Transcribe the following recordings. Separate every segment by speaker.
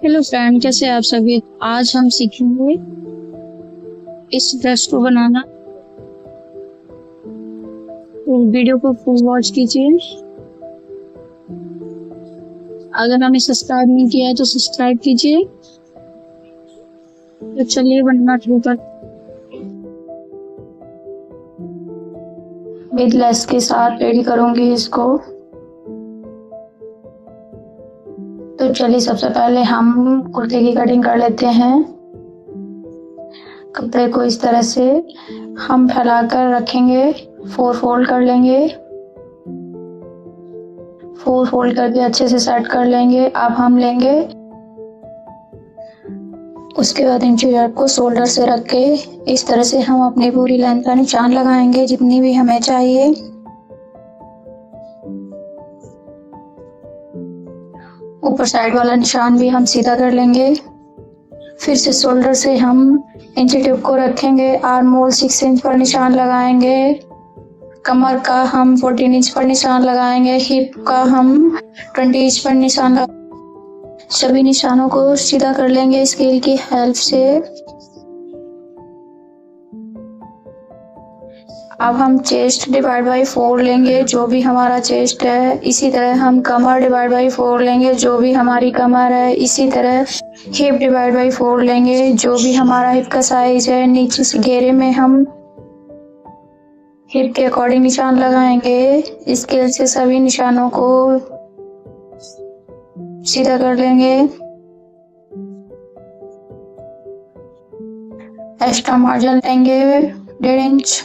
Speaker 1: Hello friend, कैसे हैं आप सभी। आज हम सीखेंगे इस ड्रेस को बनाना। तो वीडियो को फुल वॉच कीजिए। अगर हमें सब्सक्राइब नहीं किया है तो सब्सक्राइब कीजिए। तो चलिए बनना शुरू कर। विद लेस के साथ रेडी करूंगी इसको। तो चलिए सबसे पहले हम कुर्ते की कटिंग कर लेते हैं। कपड़े को इस तरह से हम फैलाकर रखेंगे, 4 फोल्ड कर लेंगे। 4 फोल्ड करके अच्छे से सेट कर लेंगे। अब हम लेंगे, उसके बाद इंटीरियर को शोल्डर से रख के इस तरह से हम अपनी पूरी लेंथ का निशान लगाएंगे, जितनी भी हमें चाहिए। ऊपर साइड वाला निशान भी हम सीधा कर लेंगे। फिर से शोल्डर से हम इंची टिप को रखेंगे, आर्म होल 6 इंच पर निशान लगाएंगे। कमर का हम 14 इंच पर निशान लगाएंगे। हिप का हम 20 इंच पर निशान लगाएंगे। सभी निशानों को सीधा कर लेंगे स्केल की हेल्प से। अब हम चेस्ट डिवाइड बाई 4 लेंगे, जो भी हमारा चेस्ट है। इसी तरह हम कमर डिवाइड बाई 4 लेंगे, जो भी हमारी कमर है। इसी तरह हिप डिवाइड बाई 4 लेंगे, जो भी हमारा हिप का साइज है। नीचे से घेरे में हम हिप के अकॉर्डिंग निशान लगाएंगे। स्केल से सभी निशानों को सीधा कर लेंगे। एक्स्ट्रा मार्जिन लेंगे 1.5 इंच।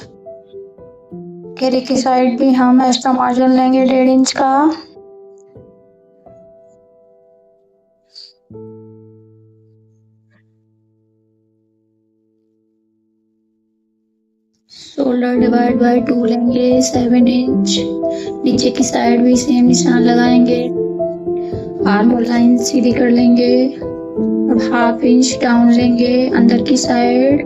Speaker 1: घेरे की साइड भी हम एक्स्ट्रा मार्जिन लेंगे 1.5 इंच का। शोल्डर डिवाइड बाय 2 लेंगे 7 इंच। नीचे की साइड भी सेम निशान लगाएंगे। आर्म लाइन सीधी कर लेंगे और 1/2 इंच डाउन लेंगे अंदर की साइड।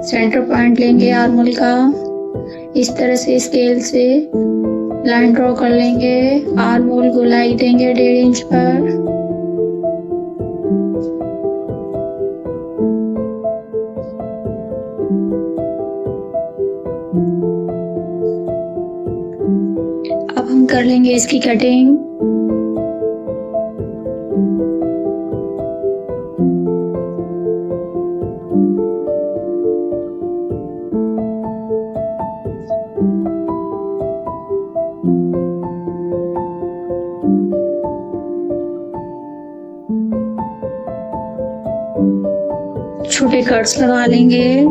Speaker 1: सेंटर पॉइंट लेंगे आर्मोल का। इस तरह से स्केल से लाइन ड्रॉ कर लेंगे। आर्मोल गोलाई देंगे 1.5 इंच पर। अब हम कर लेंगे इसकी कटिंग। छोटे कट्स लगा लेंगे।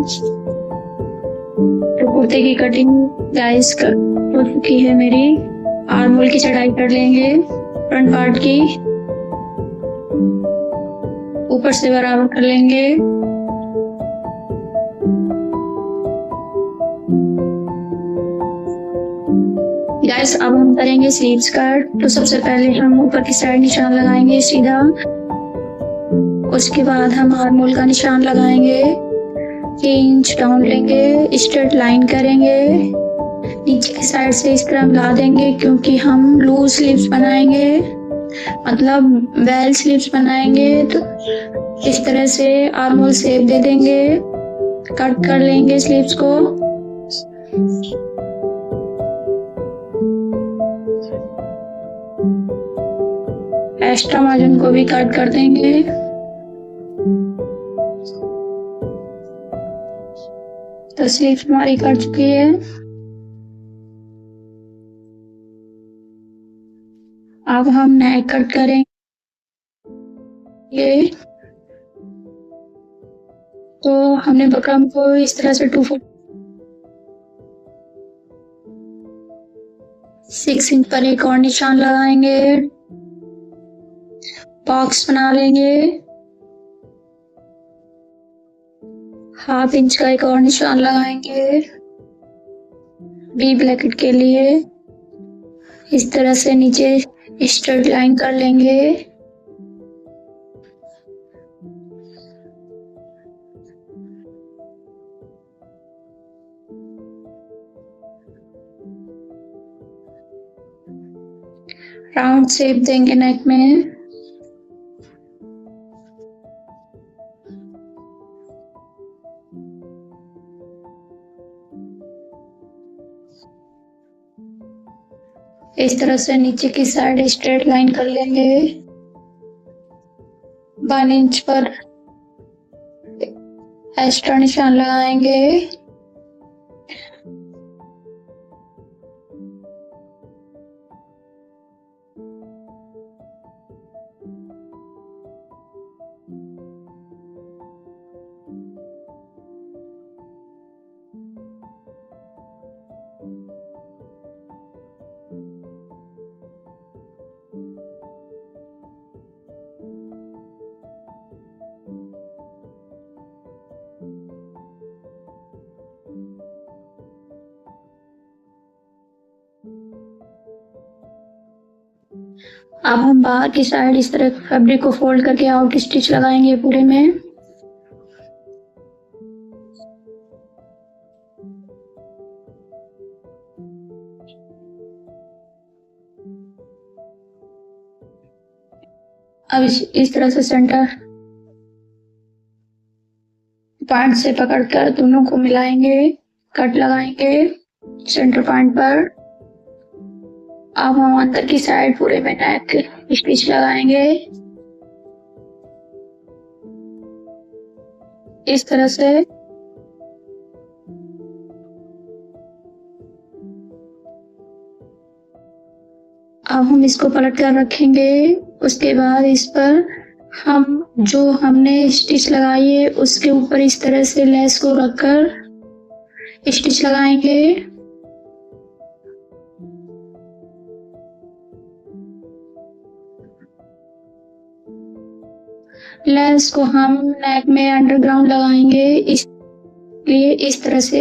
Speaker 1: तो कुर्ते की कटिंग गाइस हो चुकी है मेरी। आर्म होल की चढ़ाई कर लेंगे फ्रंट पार्ट की, ऊपर से बराबर कर लेंगे। गाइस अब हम करेंगे स्लीव्स कट। तो सबसे पहले हम ऊपर की साइड निशान लगाएंगे सीधा। उसके बाद हम आर्म होल का निशान लगाएंगे। 3 इंच डाउन लेंगे, स्ट्रेट लाइन करेंगे। नीचे की साइड से इस तरह मिला देंगे, क्योंकि हम लूज स्लीव्स बनाएंगे, मतलब बेल स्लीव्स बनाएंगे। तो इस तरह से आर्म होल शेप दे देंगे। कट कर लेंगे स्लीव्स को। एक्स्ट्रा मार्जिन को भी कट कर देंगे। तो स्लीव्स हमारी कट चुकी है। अब हम नेक कट करेंगे। तो हमने बकरम को इस तरह से 6 इंच पर एक और निशान लगाएंगे। बॉक्स बना लेंगे। 1/2 इंच का एक और निशान लगाएंगे वी ब्रैकेट के लिए। इस तरह से नीचे स्ट्रेट लाइन कर लेंगे। राउंड शेप देंगे नेक में। इस तरह से नीचे की साइड स्ट्रेट लाइन कर लेंगे। 1 इंच पर एक्स्ट्रा निशान लगाएंगे। अब हम बाहर की साइड इस तरह फैब्रिक को फोल्ड करके आउट स्टिच लगाएंगे पूरे में। अब इस तरह से सेंटर पॉइंट से पकड़कर दोनों को मिलाएंगे, कट लगाएंगे सेंटर पॉइंट पर। अब हम अंदर की साइड पूरे में नेक स्टिच लगाएंगे इस तरह से। अब हम इसको पलट कर रखेंगे। उसके बाद इस पर हम जो हमने स्टिच लगाई है उसके ऊपर इस तरह से लेस को रखकर स्टिच लगाएंगे। लेस को हम नेक में अंडरग्राउंड लगाएंगे, इसलिए इस तरह से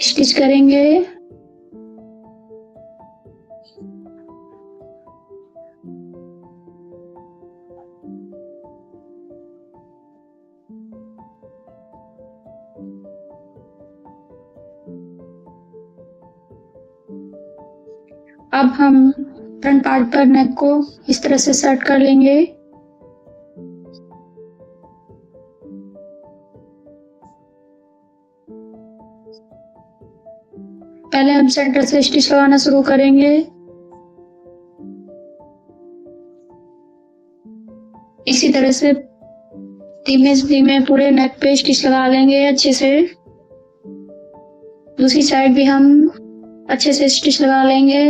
Speaker 1: स्टिच करेंगे। अब हम फ्रंट पार्ट पर नेक को इस तरह से सेट कर लेंगे। पहले हम सेंटर से स्टिच लगाना शुरू करेंगे। इसी तरह से धीमे धीमे पूरे नेक पे स्टिच लगा लेंगे अच्छे से। दूसरी साइड भी हम अच्छे से स्टिच लगा लेंगे।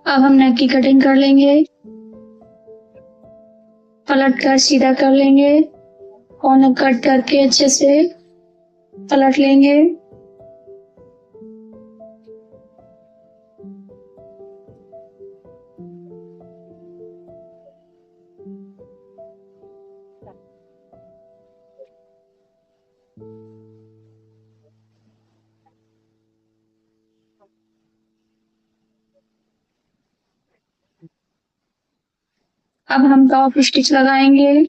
Speaker 1: अब हम नेक की कटिंग कर लेंगे, पलट कर सीधा कर लेंगे, कॉर्नर कट करके अच्छे से पलट लेंगे। अब हम टॉप स्टिच लगाएंगे।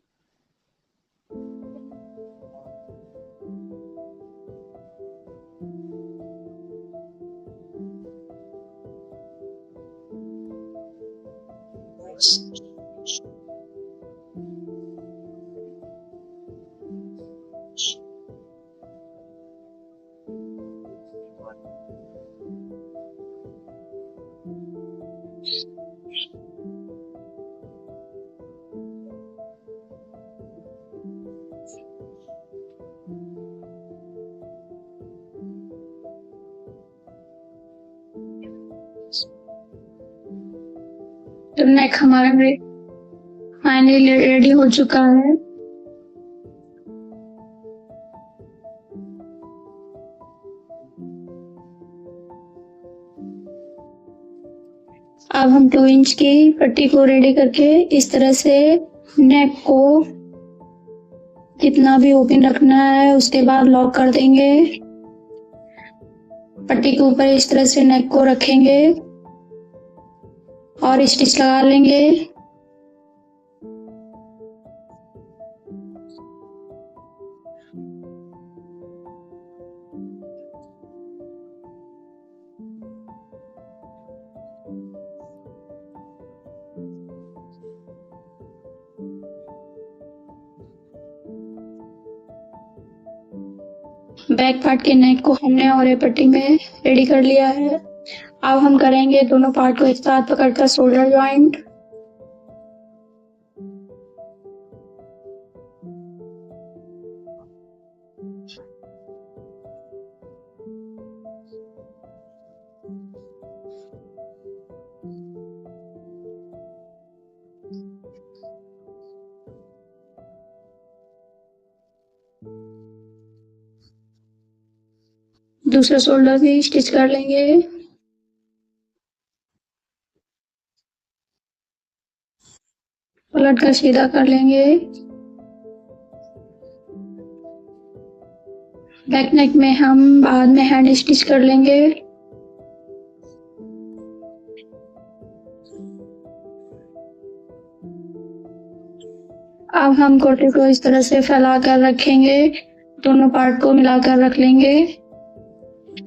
Speaker 1: तो नेक हमारा फाइनली रेडी हो चुका है। अब हम 2 इंच की पट्टी को रेडी करके इस तरह से नेक को जितना भी ओपन रखना है उसके बाद लॉक कर देंगे। पट्टी के ऊपर इस तरह से नेक को रखेंगे और स्टिच लगा लेंगे। बैक पार्ट के नेक को हमने और पट्टी में रेडी कर लिया है। अब हम करेंगे दोनों पार्ट को एक साथ पकड़कर शोल्डर जॉइंट। दूसरा शोल्डर भी स्टिच कर लेंगे। पलट कर सीधा कर लेंगे। बैक नेक में हम बाद में हैंड स्टिच कर लेंगे। अब हम कुर्ते को इस तरह से फैला कर रखेंगे, दोनों पार्ट को मिलाकर रख लेंगे।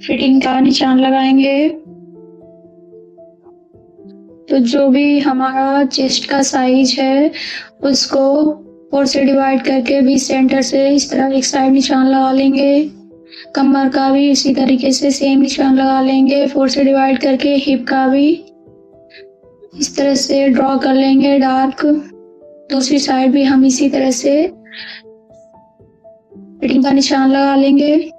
Speaker 1: फिटिंग का निशान लगाएंगे। तो जो भी हमारा चेस्ट का साइज है उसको 4 से डिवाइड करके 20 सेंटर से इस तरह एक साइड निशान लगा लेंगे। कमर का भी इसी तरीके से सेम निशान लगा लेंगे 4 से डिवाइड करके। हिप का भी इस तरह से ड्रॉ कर लेंगे डार्क। दूसरी साइड भी हम इसी तरह से फिटिंग का निशान लगा लेंगे।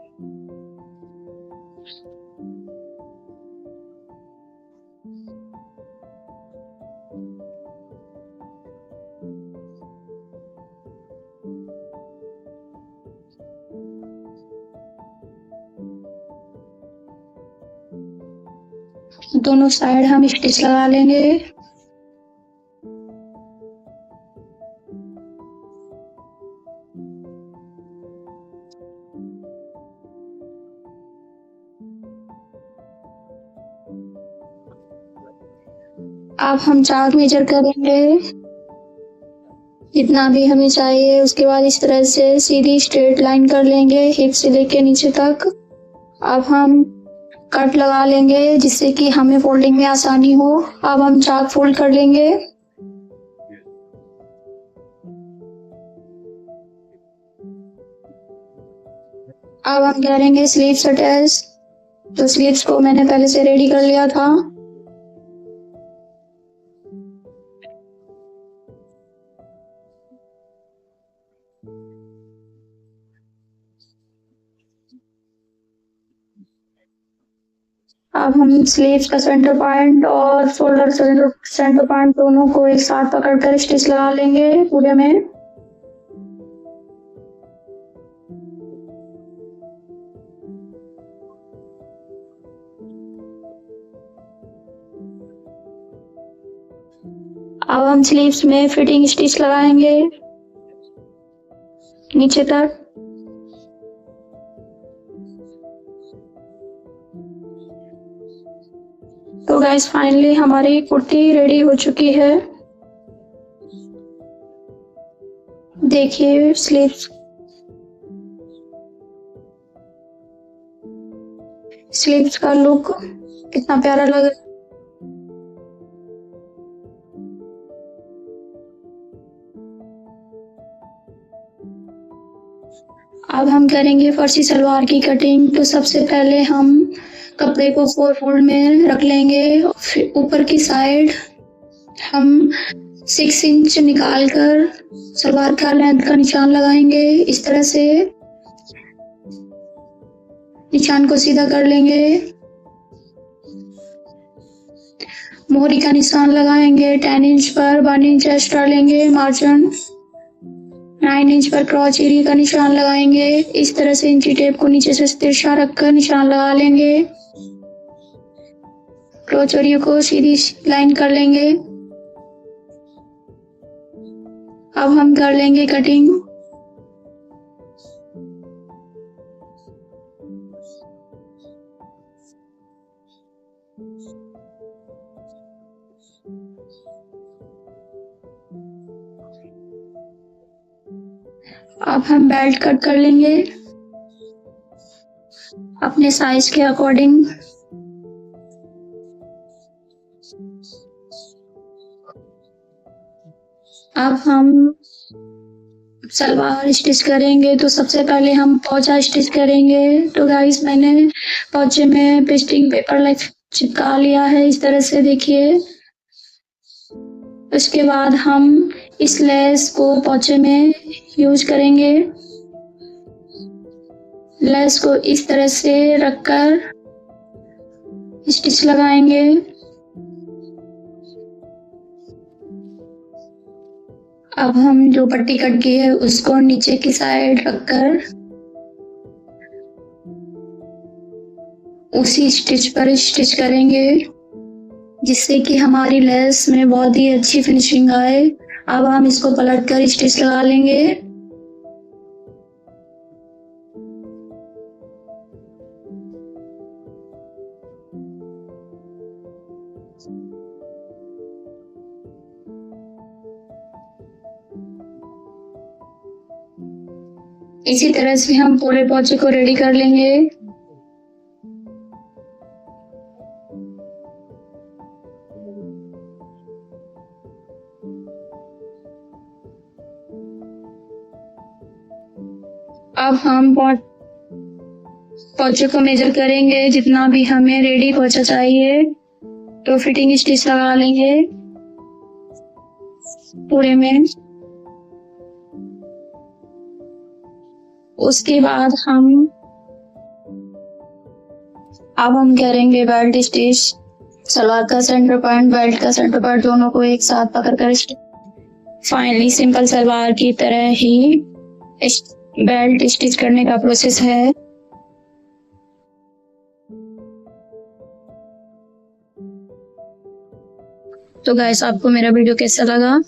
Speaker 1: दोनों साइड हम स्टिच लगा लेंगे। अब हम चाक मेजर करेंगे जितना भी हमें चाहिए। उसके बाद इस तरह से सीधी स्ट्रेट लाइन कर लेंगे हिप से लेके नीचे तक। अब हम कट लगा लेंगे जिससे कि हमें फोल्डिंग में आसानी हो। अब हम चाक फोल्ड कर लेंगे। अब हम करेंगे स्लीव्स अटैच। तो स्लीव्स को मैंने पहले से रेडी कर लिया था। अब हम स्लीव्स का सेंटर पॉइंट और शोल्डर सेंटर पॉइंट दोनों को एक साथ पकड़कर स्टिच लगा लेंगे पूरे में। अब हम स्लीव्स में फिटिंग स्टिच लगाएंगे नीचे तक। तो गाइस फाइनली हमारी कुर्ती रेडी हो चुकी है। देखिए स्लीव्स का लुक कितना प्यारा लग रहा है। अब हम करेंगे फर्सी सलवार की कटिंग। तो सबसे पहले हम कपड़े को 4 फोल्ड में रख लेंगे। फिर ऊपर की साइड हम 6 इंच निकाल कर सलवार का लेंथ का निशान लगाएंगे। इस तरह से निशान को सीधा कर लेंगे। मोहरी का निशान लगाएंगे 10 इंच पर। 1 इंच एक्स्ट्रा लेंगे मार्जिन। 9 इंच पर क्रॉच एरिया का निशान लगाएंगे। इस तरह से इंची टेप को नीचे से तिरछा रखकर निशान लगा लेंगे। क्रॉच एरिया को सीधी लाइन कर लेंगे। अब हम कर लेंगे कटिंग। अब हम बेल्ट कट कर लेंगे अपने साइज के अकॉर्डिंग। अब हम सलवार स्टिच करेंगे तो सबसे पहले हम पोंचा स्टिच करेंगे। तो गाइस मैंने पोंचे में पेस्टिंग पेपर लाइक चिपका लिया है इस तरह से, देखिए। उसके बाद हम इस लेस को पोंचे में यूज करेंगे। लेस को इस तरह से रखकर स्टिच लगाएंगे। अब हम जो पट्टी कट की है उसको नीचे की साइड रखकर उसी स्टिच पर स्टिच करेंगे, जिससे कि हमारी लेस में बहुत ही अच्छी फिनिशिंग आए। अब हम इसको पलट कर स्टिच लगा लेंगे। इसी तरह से हम पूरे पोंचे को रेडी कर लेंगे। अब हम पोंचे को मेजर करेंगे, जितना भी हमें रेडी पोंचा चाहिए, तो फिटिंग स्टिच लगा लेंगे पूरे में। उसके बाद हम करेंगे बेल्ट स्टिच। सलवार का सेंटर पॉइंट, बेल्ट का सेंटर पॉइंट दोनों को एक साथ पकड़कर फाइनली सिंपल सलवार की तरह ही बेल्ट स्टिच करने का प्रोसेस है। तो गाइस, आपको मेरा वीडियो कैसा लगा?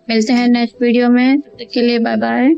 Speaker 1: मिलते हैं नेक्स्ट वीडियो में, तब तक के लिए बाय बाय।